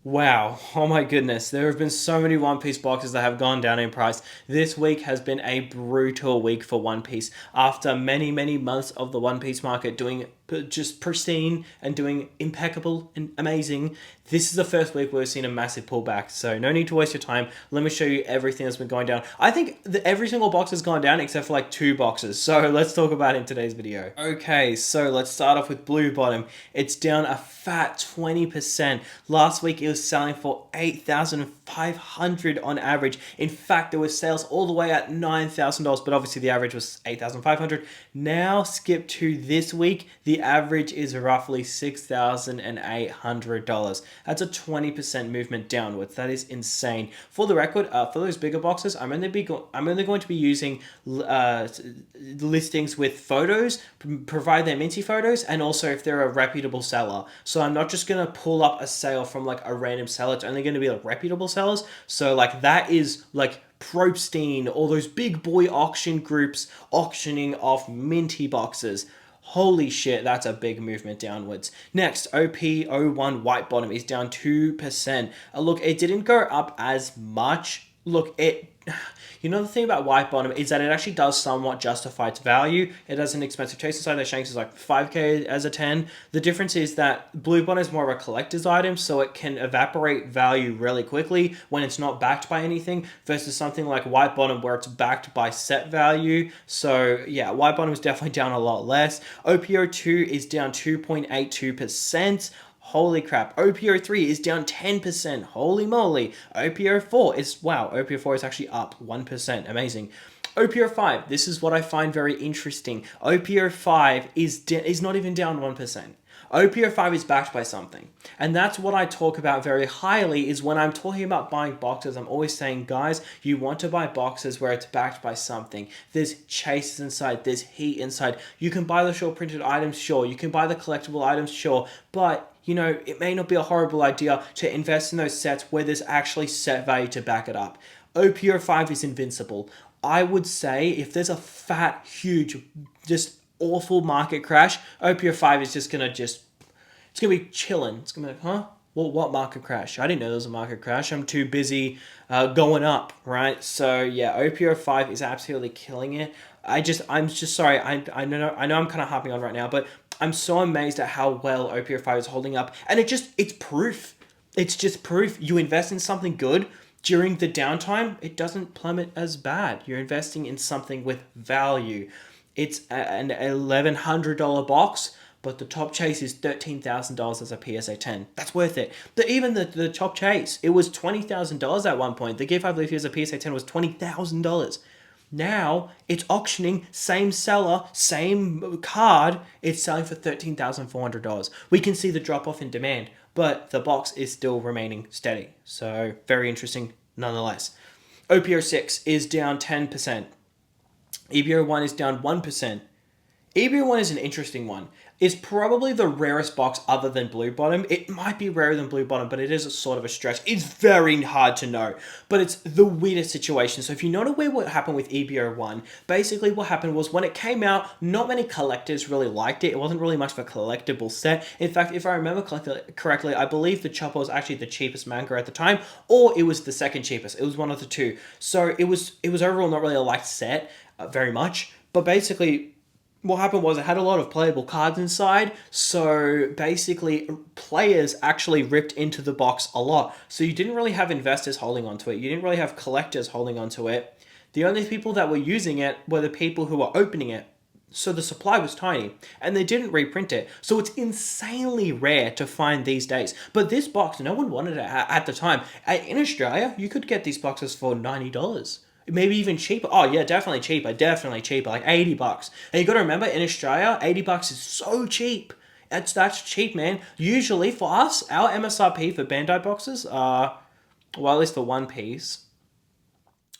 Wow, oh my goodness, there have been so many One Piece boxes that have gone down in price. This week has been a brutal week for One Piece. After many months of the One Piece market doing just pristine and doing impeccable and amazing, this is the first week where we've seen a massive pullback. So no need to waste your time. Let me show you everything that's been going down. I think that every single box has gone down except for like 2 boxes. So let's talk about it in today's video. Okay, so let's start off with Blue Bottom. It's down a fat 20%. Last week it was selling for 8,500 on average. In fact, there were sales all the way at $9,000, but obviously the average was 8,500. Now skip to this week, the average is roughly $6,800. That's a 20% movement downwards. That is insane. For the record, for those bigger boxes, I'm only going to be using listings with photos, provide their minty photos, and also if they're a reputable seller. So I'm not just going to pull up a sale from like a random seller. It's only going to be like reputable sellers. So like that is like Probstein, all those big boy auction groups auctioning off minty boxes. Holy shit, that's a big movement downwards. Next, OP01 White Bottom is down 2%. Look, it didn't go up as much. Look, you know the thing about White Bottom is that it actually does somewhat justify its value. It has an expensive chase inside. The Shanks is like 5k as a 10. The difference is that Blue Bottom is more of a collector's item, so it can evaporate value really quickly when it's not backed by anything, versus something like White Bottom where it's backed by set value. So yeah, White Bottom is definitely down a lot less. OPO2 is down 2.82%. Holy crap. OPO3 is down 10%. Holy moly. OPO4 is actually up 1%. Amazing. OPO5, this is what I find very interesting. OPO5 is not even down 1%. OPO5 is backed by something. And that's what I talk about very highly, is when I'm talking about buying boxes, I'm always saying, guys, you want to buy boxes where it's backed by something. There's chases inside, there's heat inside. You can buy the short printed items, sure. You can buy the collectible items, sure. But you know, it may not be a horrible idea to invest in those sets where there's actually set value to back it up. OPO5 is invincible. I would say if there's a fat, huge, just awful market crash, OPO5 is just gonna it's gonna be chilling. It's gonna be like, huh? Well, what market crash? I didn't know there was a market crash. I'm too busy going up, right? So yeah, OPO5 is absolutely killing it. I'm just sorry. I know I'm kind of hopping on right now, but I'm so amazed at how well OPO5 is holding up, and it's proof. It's just proof. You invest in something good during the downtime, it doesn't plummet as bad. You're investing in something with value. It's an $1,100 box, but the top chase is $13,000 as a PSA 10. That's worth it. Even the top chase, it was $20,000 at one point. The gift, I believe, as a PSA 10 was $20,000. Now it's auctioning, same seller, same card, it's selling for $13,400. We can see the drop off in demand, but the box is still remaining steady. So very interesting nonetheless. OPO6 is down 10%. EBO1 is down 1%. EBO1 is an interesting one. It's probably the rarest box other than Blue Bottom. It might be rarer than Blue Bottom, but it is a sort of a stretch. It's very hard to know, but it's the weirdest situation. So if you're not aware what happened with EBO1, basically what happened was when it came out, not many collectors really liked it. It wasn't really much of a collectible set. In fact, if I remember correctly, I believe the Chopper was actually the cheapest manga at the time, or it was the second cheapest. It was one of the two. So it was overall not really a liked set very much, but basically what happened was it had a lot of playable cards inside, so basically players actually ripped into the box a lot. So you didn't really have investors holding onto it. You didn't really have collectors holding onto it. The only people that were using it were the people who were opening it. So the supply was tiny, and they didn't reprint it. So it's insanely rare to find these days. But this box, no one wanted it at the time. In Australia, you could get these boxes for $90. Maybe even cheaper. Oh yeah, definitely cheaper, like $80. And you got to remember, in Australia, $80 is so cheap. That's cheap, man. Usually for us, our MSRP for Bandai boxes are, well, at least for One Piece,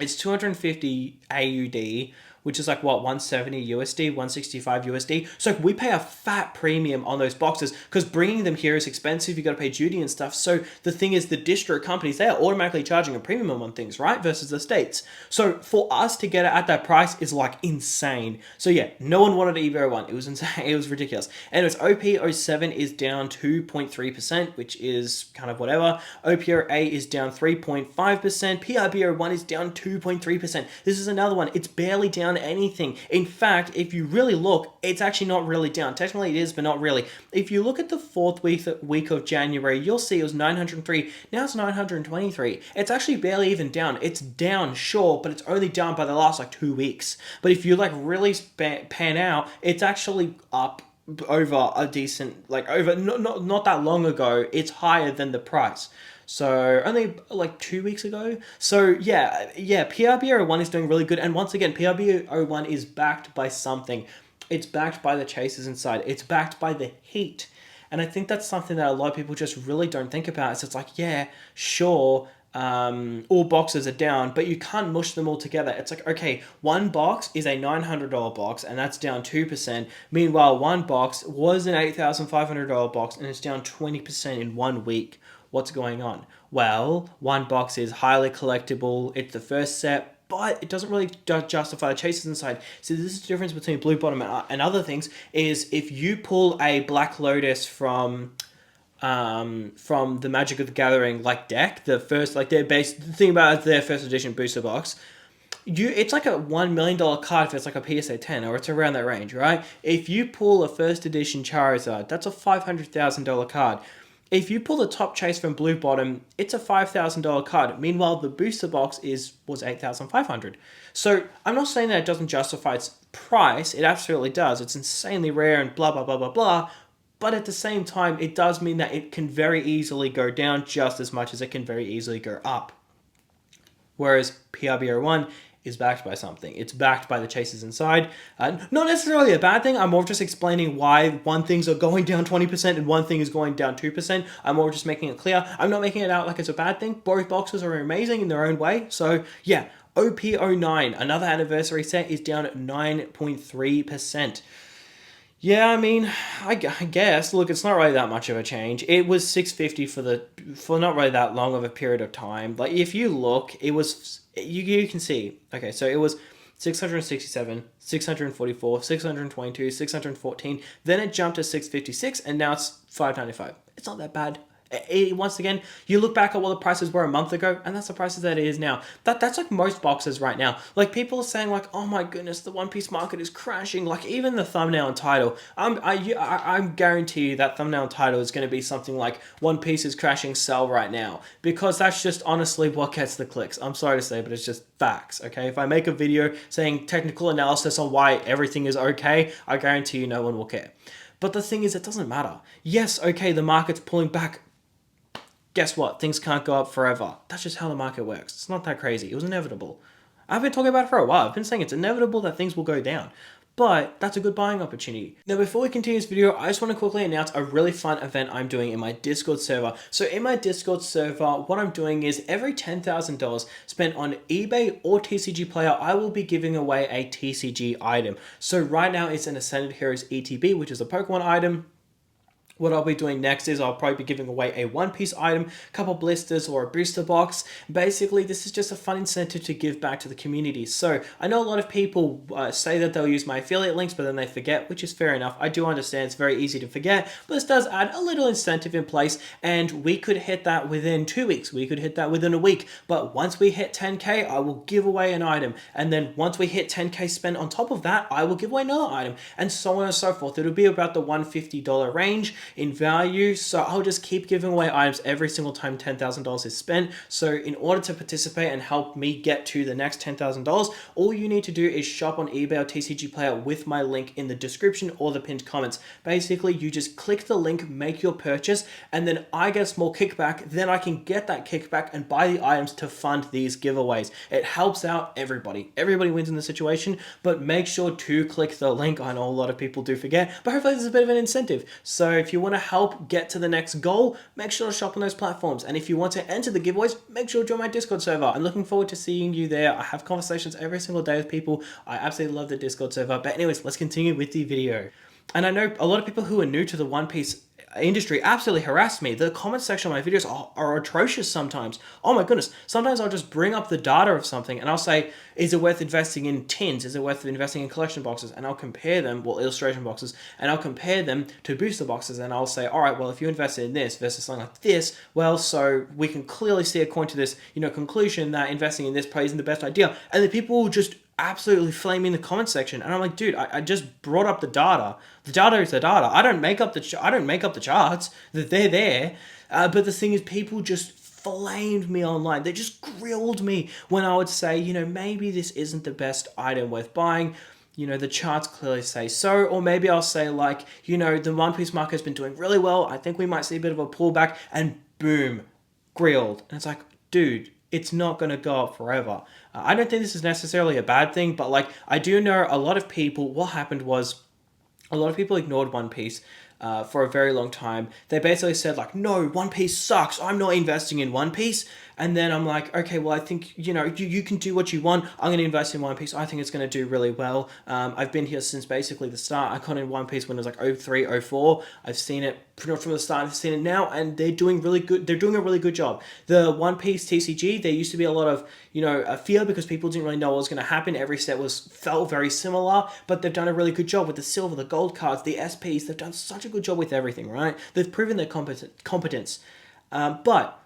it's 250 AUD, which is like what, 170 USD, 165 USD. So we pay a fat premium on those boxes because bringing them here is expensive. You got to pay duty and stuff. So the thing is, the distro companies, they are automatically charging a premium on things, right? Versus the States. So for us to get it at that price is like insane. So yeah, no one wanted EVO1. It was insane. It was ridiculous. Anyways, OP07 is down 2.3%, which is kind of whatever. OPO8 is down 3.5%. PRBO1 is down 2.3%. This is another one. It's barely down anything. In fact, if you really look, it's actually not really down. Technically it is, but not really. If you look at the fourth week of January, you'll see it was 903. Now it's 923. It's actually barely even down. It's down, sure, but it's only down by the last like 2 weeks. But if you like really pan out, it's actually up over a decent, like over, not that long ago, it's higher than the price. So only like 2 weeks ago. So yeah, PRBO1 is doing really good. And once again, PRBO1 is backed by something. It's backed by the chasers inside. It's backed by the heat. And I think that's something that a lot of people just really don't think about. So it's like, yeah, sure, all boxes are down, but you can't mush them all together. It's like, okay, one box is a $900 box, and that's down 2%. Meanwhile, one box was an $8,500 box, and it's down 20% in 1 week. What's going on? Well, one box is highly collectible. It's the first set, but it doesn't really justify the chasers inside. So this is the difference between Blue Bottom and other things, is if you pull a Black Lotus from the Magic of the Gathering like deck, the first, like their base, the thing about their first edition booster box, it's like a $1 million card if it's like a PSA 10, or it's around that range, right? If you pull a first edition Charizard, that's a $500,000 card. If you pull the top chase from Blue Bottom, it's a $5,000 card. Meanwhile, the booster box was $8,500. So I'm not saying that it doesn't justify its price. It absolutely does. It's insanely rare and blah, blah, blah, blah, blah. But at the same time, it does mean that it can very easily go down just as much as it can very easily go up. Whereas PRBO1 is backed by something. It's backed by the chasers inside. Not necessarily a bad thing. I'm more just explaining why one thing's are going down 20% and one thing is going down 2%. I'm more just making it clear. I'm not making it out like it's a bad thing. Both boxes are amazing in their own way. So yeah, OP09, another anniversary set, is down at 9.3%. Yeah, I mean, I guess, look, it's not really that much of a change. It was 650 for not really that long of a period of time. Like, if you look, it was, you can see, okay, so it was 667, 644, 622, 614, then it jumped to 656, and now it's 595. It's not that bad. Once again, you look back at what the prices were a month ago, and that's the prices that it is now. That's like most boxes right now. Like, people are saying like, oh my goodness, the One Piece market is crashing. Like, even the thumbnail and title, I'm guarantee you that thumbnail and title is going to be something like One Piece is crashing, sell right now, because that's just honestly what gets the clicks. I'm sorry to say, but it's just facts. Okay, if I make a video saying technical analysis on why everything is okay, I guarantee you no one will care. But the thing is, it doesn't matter. Yes, okay, the market's pulling back. Guess what? Things can't go up forever. That's just how the market works. It's not that crazy. It was inevitable. I've been talking about it for a while. I've been saying it's inevitable that things will go down. But that's a good buying opportunity. Now, before we continue this video, I just want to quickly announce a really fun event I'm doing in my Discord server. So in my Discord server, what I'm doing is every $10,000 spent on eBay or TCGplayer, I will be giving away a TCG item. So right now it's an Ascended Heroes ETB, which is a Pokemon item. What I'll be doing next is I'll probably be giving away a One Piece item, a couple blisters, or a booster box. Basically, this is just a fun incentive to give back to the community. So I know a lot of people say that they'll use my affiliate links, but then they forget, which is fair enough. I do understand it's very easy to forget, but this does add a little incentive in place, and we could hit that within 2 weeks. We could hit that within a week. But once we hit 10K, I will give away an item. And then once we hit 10K spent on top of that, I will give away another item, and so on and so forth. It'll be about the $150 range in value, so I'll just keep giving away items every single time $10,000 is spent. So in order to participate and help me get to the next $10,000, all you need to do is shop on eBay or TCGplayer with my link in the description or the pinned comments. Basically, you just click the link, make your purchase, and then I get a small kickback. Then I can get that kickback and buy the items to fund these giveaways. It helps out everybody. Everybody wins in the situation, but make sure to click the link. I know a lot of people do forget, but hopefully there's a bit of an incentive. So if you you want to help get to the next goal, make sure to shop on those platforms. And if you want to enter the giveaways, make sure to join my Discord server. I'm looking forward to seeing you there. I have conversations every single day with people. I absolutely love the Discord server. But anyways, let's continue with the video. And I know a lot of people who are new to the One Piece industry absolutely harass me. The comment section of my videos are atrocious sometimes. Oh my goodness. Sometimes I'll just bring up the data of something and I'll say, is it worth investing in tins? Is it worth investing in collection boxes? And I'll compare them, well, illustration boxes, and I'll compare them to booster boxes. And I'll say, all right, well, if you invested in this versus something like this, well, so we can clearly see according to this, conclusion that investing in this plays in the best idea. And the people will just absolutely flame me in the comment section, and I'm like, dude, I just brought up the data. The data is the data. I don't make up the charts. That they're there. But the thing is, people just flamed me online. They just grilled me when I would say, maybe this isn't the best item worth buying. The charts clearly say so. Or maybe I'll say like, the One Piece market has been doing really well. I think we might see a bit of a pullback, and boom, grilled. And it's like, dude, it's not going to go up forever. I don't think this is necessarily a bad thing, but like, I do know a lot of people, what happened was a lot of people ignored One Piece for a very long time. They basically said like, no, One Piece sucks. I'm not investing in One Piece. And then I'm like, okay, well, I think, you can do what you want. I'm going to invest in One Piece. I think it's going to do really well. I've been here since basically the start. I got in One Piece when it was like 03, 04. I've seen it pretty much from the start. I've seen it now, and they're doing really good. They're doing a really good job. The One Piece TCG, there used to be a lot of, a fear because people didn't really know what was going to happen. Every set felt very similar, but they've done a really good job with the silver, the gold cards, the SPs. They've done such a good job with everything, right? They've proven their competence. But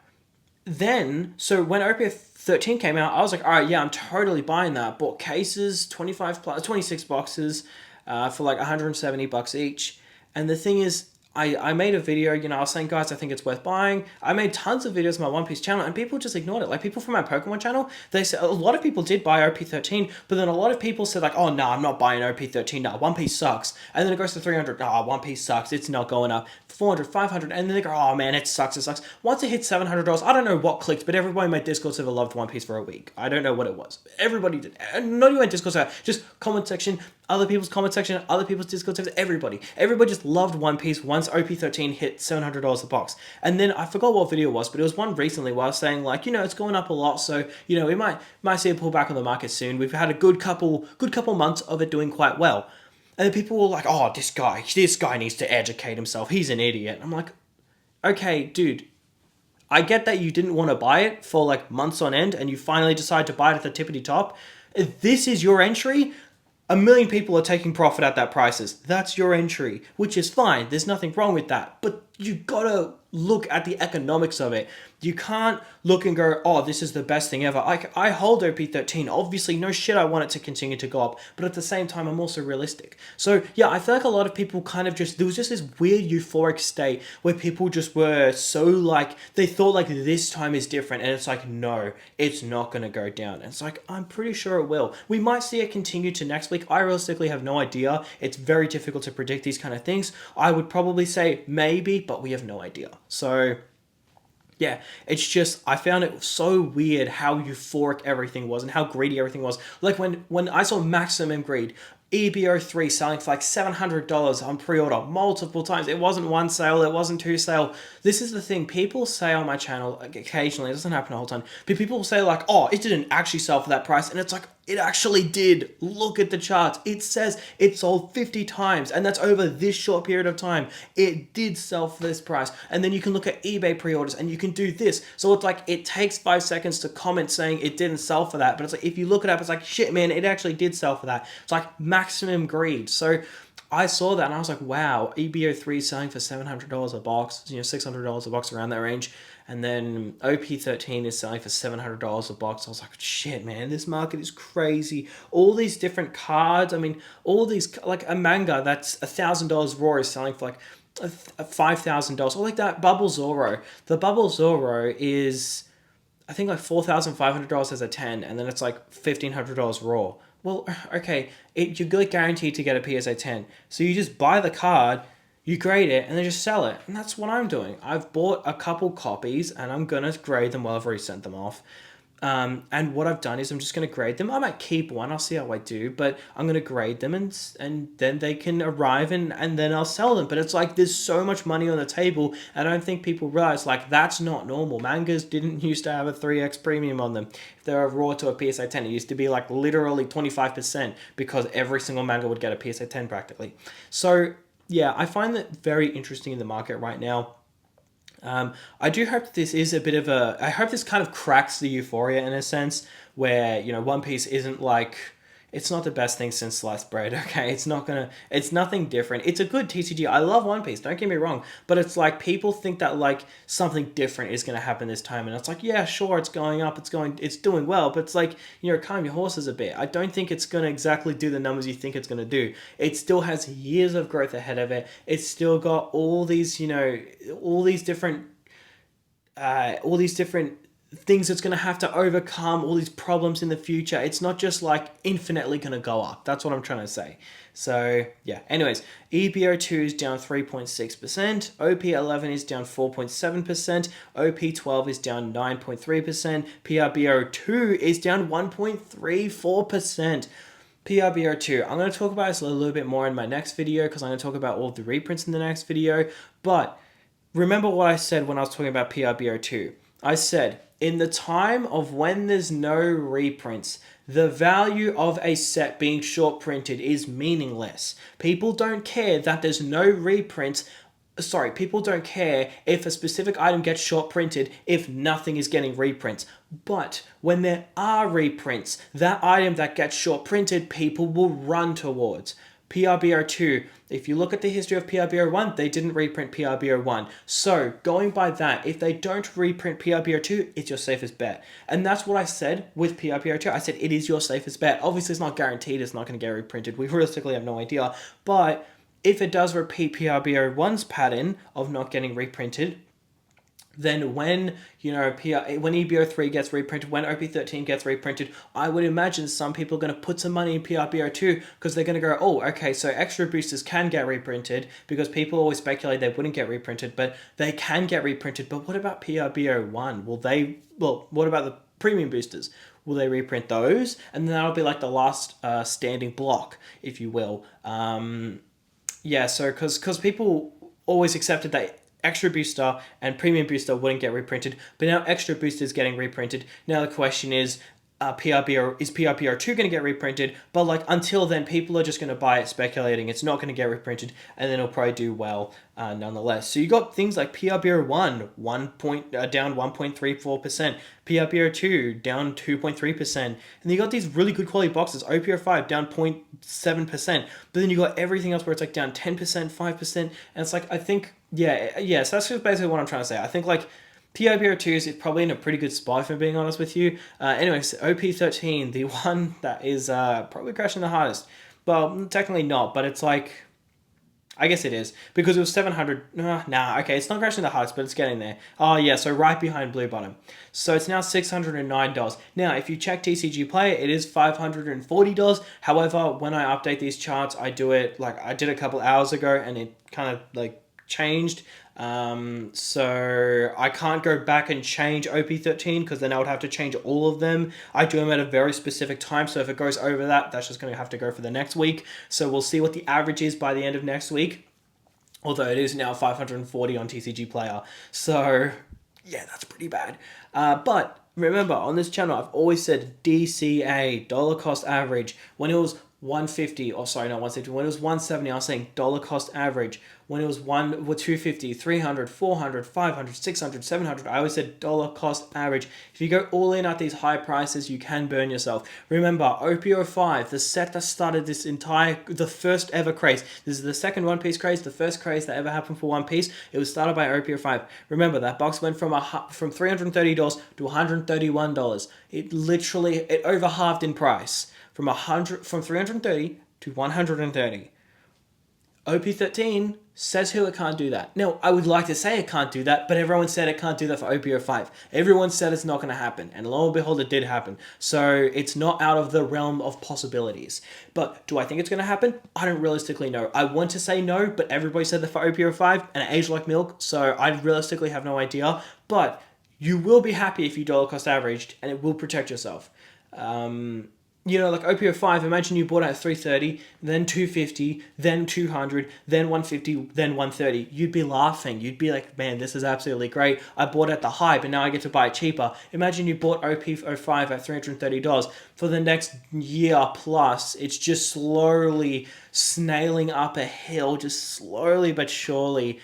then, so when OPF 13 came out, I was like, all right, yeah, I'm totally buying that. Bought cases, 26 boxes for like $170 each. And the thing is, I made a video, I was saying, guys, I think it's worth buying. I made tons of videos on my One Piece channel, and people just ignored it. Like, people from my Pokemon channel, they said, a lot of people did buy OP13, but then a lot of people said like, oh, no, I'm not buying OP13, no, One Piece sucks. And then it goes to 300, oh, One Piece sucks, it's not going up. 400, 500, and then they go, oh man, it sucks. Once it hit $700, I don't know what clicked, but everybody in my Discord server loved One Piece for a week. I don't know what it was. Everybody did. And not even my Discord server, just comment section, other people's comment section, other people's Discord servers, everybody. Everybody just loved One Piece once OP13 hit $700 a box. And then I forgot what video it was, but it was one recently where I was saying like, it's going up a lot, so, we might see a pullback on the market soon. We've had a good couple months of it doing quite well. And then people were like, oh, this guy needs to educate himself. He's an idiot. I'm like, okay, dude, I get that you didn't want to buy it for like months on end and you finally decide to buy it at the tippity top. If this is your entry, a million people are taking profit at that prices. That's your entry, which is fine. There's nothing wrong with that. But you gotta look at the economics of it. You can't look and go, oh, this is the best thing ever. I hold OP13. Obviously, no shit, I want it to continue to go up. But at the same time, I'm also realistic. So, yeah, I feel like a lot of people kind of there was just this weird euphoric state where people just were so like, they thought like this time is different. And it's like, no, it's not going to go down. And it's like, I'm pretty sure it will. We might see it continue to next week. I realistically have no idea. It's very difficult to predict these kind of things. I would probably say maybe, but we have no idea. So yeah, it's just, I found it so weird how euphoric everything was and how greedy everything was. Like when I saw maximum greed, EBO3 selling for like $700 on pre-order multiple times. It wasn't one sale, it wasn't two sale. This is the thing, people say on my channel, occasionally, it doesn't happen the whole time, but people will say like, oh, it didn't actually sell for that price. And it's like, it actually did. Look at the charts. It says it sold 50 times, and that's over this short period of time. It did sell for this price. And then you can look at eBay pre-orders and you can do this. So it's like, it takes 5 seconds to comment saying it didn't sell for that. But it's like, if you look it up, it's like, shit, man, it actually did sell for that. It's like maximum greed. So I saw that and I was like, wow, EBO3 selling for $700 a box, $600 a box, around that range. And then OP13 is selling for $700 a box. I was like, shit, man, this market is crazy. All these different cards. I mean, all these, like a manga that's $1,000 raw is selling for like $5,000. Or like that Bubble Zoro. The Bubble Zoro is, I think, like $4,500 as a 10, and then it's like $1,500 raw. Well, okay, you're guaranteed to get a PSA 10. So you just buy the card, you grade it, and then just sell it. And that's what I'm doing. I've bought a couple copies, and I'm going to grade them while I've already sent them off. And what I've done is I'm just going to grade them. I might keep one. I'll see how I do, but I'm going to grade them, and then they can arrive, and then I'll sell them. But it's like there's so much money on the table. And I don't think people realize like that's not normal. Mangas didn't used to have a 3x premium on them. If they're a raw to a PSA 10, it used to be like literally 25% because every single manga would get a PSA 10 practically. So yeah, I find that very interesting in the market right now. I do hope that this is a bit of a. I hope this kind of cracks the euphoria in a sense where, you know, One Piece isn't like. It's not the best thing since sliced bread, okay? It's not gonna. It's nothing different. It's a good TCG. I love One Piece, don't get me wrong. But it's like people think that like something different is gonna happen this time. And it's like, yeah, sure, it's going up, it's doing well. But it's like, you know, calm your horses a bit. I don't think it's gonna exactly do the numbers you think it's gonna do. It still has years of growth ahead of it. It's still got all these, you know, all these different things it's going to have to overcome, all these problems in the future. It's not just like infinitely going to go up. That's what I'm trying to say. So yeah, anyways, EBO2 is down 3.6%, OP11 is down 4.7%, OP12 is down 9.3%, PRBO2 is down 1.34%. PRBO2, I'm going to talk about this a little bit more in my next video because I'm going to talk about all of the reprints in the next video. But remember what I said when I was talking about PRBO2. I said, in the time of when there's no reprints, the value of a set being short printed is meaningless. People don't care that there's no reprints. Sorry, people don't care if a specific item gets short printed if nothing is getting reprints. But when there are reprints, that item that gets short printed, people will run towards. PRBO2, if you look at the history of PRBO1, they didn't reprint PRBO1. So, going by that, if they don't reprint PRBO2, it's your safest bet. And that's what I said with PRBO2. I said it is your safest bet. Obviously, it's not guaranteed it's not going to get reprinted. We realistically have no idea. But if it does repeat PRBO1's pattern of not getting reprinted, then when, you know, when EBO3 gets reprinted, when OP13 gets reprinted, I would imagine some people are going to put some money in PRBO2 because they're going to go, oh, okay, so extra boosters can get reprinted because people always speculate they wouldn't get reprinted, but they can get reprinted. But what about PRBO1? What about the premium boosters? Will they reprint those? And then that'll be like the last standing block, if you will. Yeah, so because people always accepted that extra booster and premium booster wouldn't get reprinted, but now extra booster is getting reprinted. Now the question is PRBO2 going to get reprinted? But like until then, people are just going to buy it, speculating it's not going to get reprinted, and then it'll probably do well nonetheless. So you got things like PRBO1 down 1.34%, PRBO2 down 2.3%, and you got these really good quality boxes. OPO5 down 0.7%, but then you got everything else where it's like down 10%, 5%, and it's like I think so that's just basically what I'm trying to say. I think like PRBO2 is probably in a pretty good spot, if I'm being honest with you. Anyways, OP13, the one that is probably crashing the hardest. Well, technically not, but it's like, I guess it is, because it was 700. Okay, it's not crashing the hardest, but it's getting there. Oh yeah, so right behind Blue Bottom. So it's now $609. Now, if you check TCGplayer, it is $540. However, when I update these charts, I do it like I did a couple hours ago, and it kind of like changed. So I can't go back and change OP13 because then I would have to change all of them. I do them at a very specific time, so if it goes over that, that's just going to have to go for the next week. So we'll see what the average is by the end of next week, although it is now 540 on TCGplayer. So yeah, that's pretty bad. But remember, on this channel, I've always said DCA, dollar cost average. When it was 150, or sorry, not 150, when it was 170, I was saying dollar cost average. When it was 250, 300, 400, 500, 600, 700, I always said dollar cost average. If you go all in at these high prices, you can burn yourself. Remember, OPO5, the set that started the first ever craze. This is the second One Piece craze, the first craze that ever happened for One Piece. It was started by OPO5. Remember, that box went from $330 to $131. It over halved in price. From 330 to 130. OP13 says who it can't do that. Now, I would like to say it can't do that, but everyone said it can't do that for OPO5. Everyone said it's not going to happen, and lo and behold, it did happen. So it's not out of the realm of possibilities. But do I think it's going to happen? I don't realistically know. I want to say no, but everybody said that for OPO5, and it aged like milk, so I realistically have no idea. But you will be happy if you dollar cost averaged, and it will protect yourself. You know, like OPO5, imagine you bought at 330, then 250, then 200, then 150, then 130. You'd be laughing. You'd be like, man, this is absolutely great. I bought at the high, but now I get to buy it cheaper. Imagine you bought OP05 at $330. For the next year plus, it's just slowly snailing up a hill, just slowly but surely.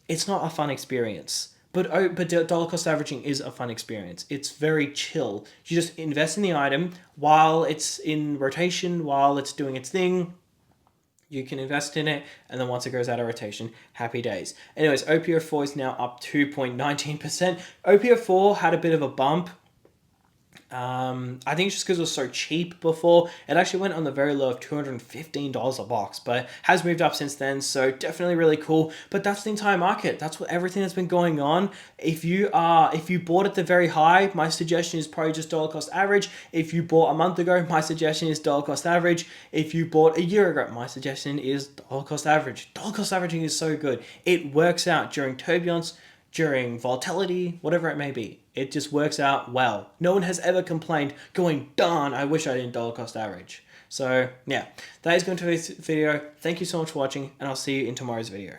It's not a fun experience. But dollar cost averaging is a fun experience. It's very chill. You just invest in the item while it's in rotation, while it's doing its thing. You can invest in it, and then once it goes out of rotation, happy days. Anyways, OPO4 is now up 2.19%. OPO4 had a bit of a bump. I think it's just because it was so cheap before. It actually went on the very low of $215 a box, but has moved up since then, so definitely really cool. But that's the entire market. That's what everything that's been going on. If you bought at the very high, my suggestion is probably just dollar cost average. If you bought a month ago, my suggestion is dollar cost average. If you bought a year ago, my suggestion is dollar cost average. Dollar cost averaging is so good. It works out during turbulence, during volatility, whatever it may be. It just works out well. No one has ever complained going, darn, I wish I didn't dollar cost average. So yeah, that is going to be this video. Thank you so much for watching, and I'll see you in tomorrow's video.